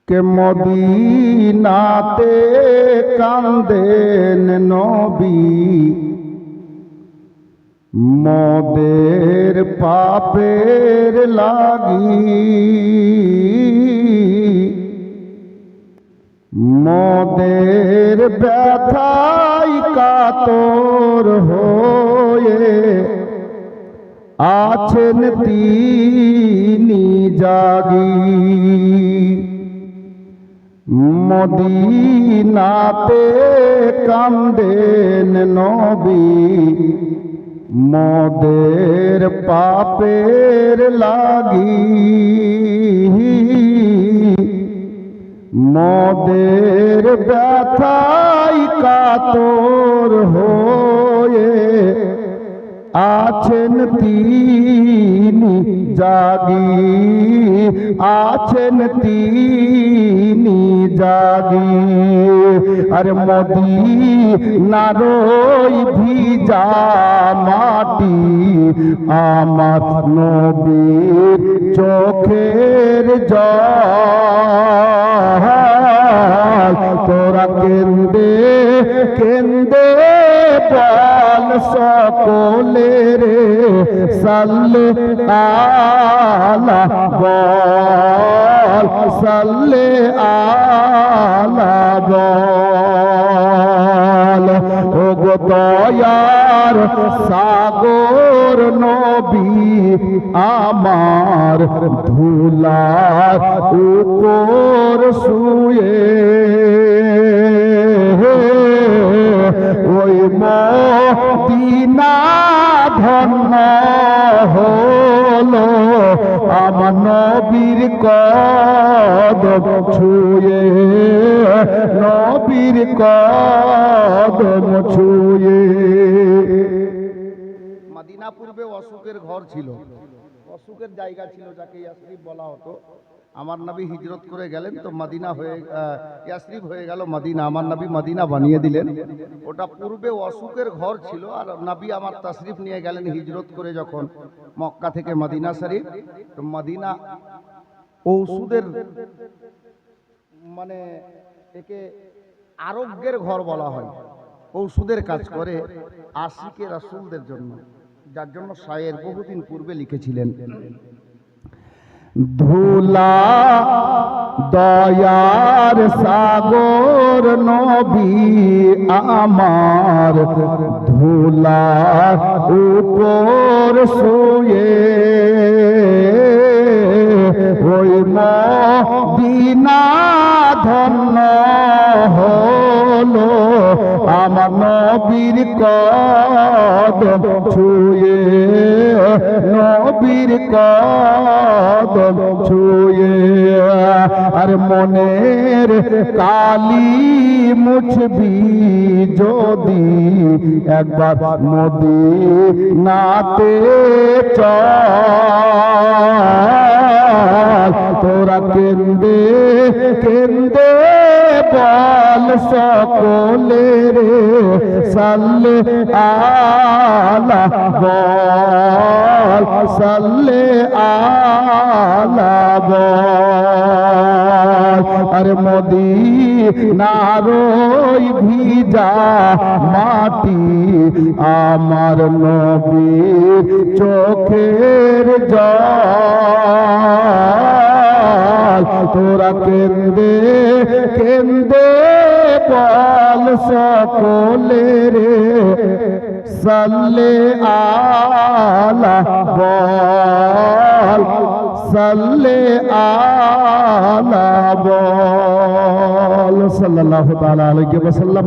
কে মদিনাতে কান্দেন নবী, মোদের পাপের লাগি, মোদের ব্যথায় কাতর হয়ে আছেন তিনি জাগি। মদিনাতে কান্দেন নবী, মোদের পাপের লাগি, মোদের ব্যথায় কাতর হয়ে আছেন তিনি জাগি, আছেন তিনি জাগি। আর মদিনার ওই ভিজা মাটি আমার নবীর চোখের জল, তোরা কেন্দে কেন্দে বল সকলে রে সাল্লে আলা বল, সাল্লে আলা বল। ও গো দয়ার সাগর নবী আমার ধুলার উপর শুয়ে, ওই মদিনা ধন্য হলো আমার নবীর কদম ছুঁয়ে, নবীর কদম ছুঁয়ে। মদিনা পূর্বে অশোকের ঘর ছিল, অশোকের জায়গা ছিল, যাকে ইয়াসরিব বলা হতো। আমার নবী হিজরত করে গেলেন তো মদিনা হয়ে ইয়াসরিব হয়ে গেল মদিনা, আমার নবী মদিনা বানিয়ে দিলেন। ওটা পূর্বে অশোকের ঘর ছিল, আর নবী আমার তাশরিফ নিয়ে গেলেন হিজরত করে যখন মক্কা থেকে মদিনা শরীফ। তো মদিনা ঔষধের মানে একে আরোগ্যের ঘর বলা হয়, ঔষধের কাজ করে আশিকে রাসূলদের জন্য, যার জন্য শায়ের বহুদিন পূর্বে লিখেছিলেন, ধুলা দয়ার সাগর নবী আমার ধুলা উপর শুয়ে, ওই মদিনা ধন্য হলো আমার নবীর কদম ছুঁয়ে, নবীর কদম ছুঁয়ে। আর মনের কালি মুছবি যদি একবার মদিনাতে চল, তোরা কেন্দে কেন্দে বল সকলে রে সাল্লে আলা বল, সাল্লে আলা বল। আর মদিনার ওই ভিজা মাটি আমার নবীর চোখের জল, তোরা কেন্দে কেন্দে বল সকলে রে সাল্লে আলা বল, সাল্লে আলা বল। সাল্লাল্লাহু তাআলা আলাইহি ওয়াসাল্লাম।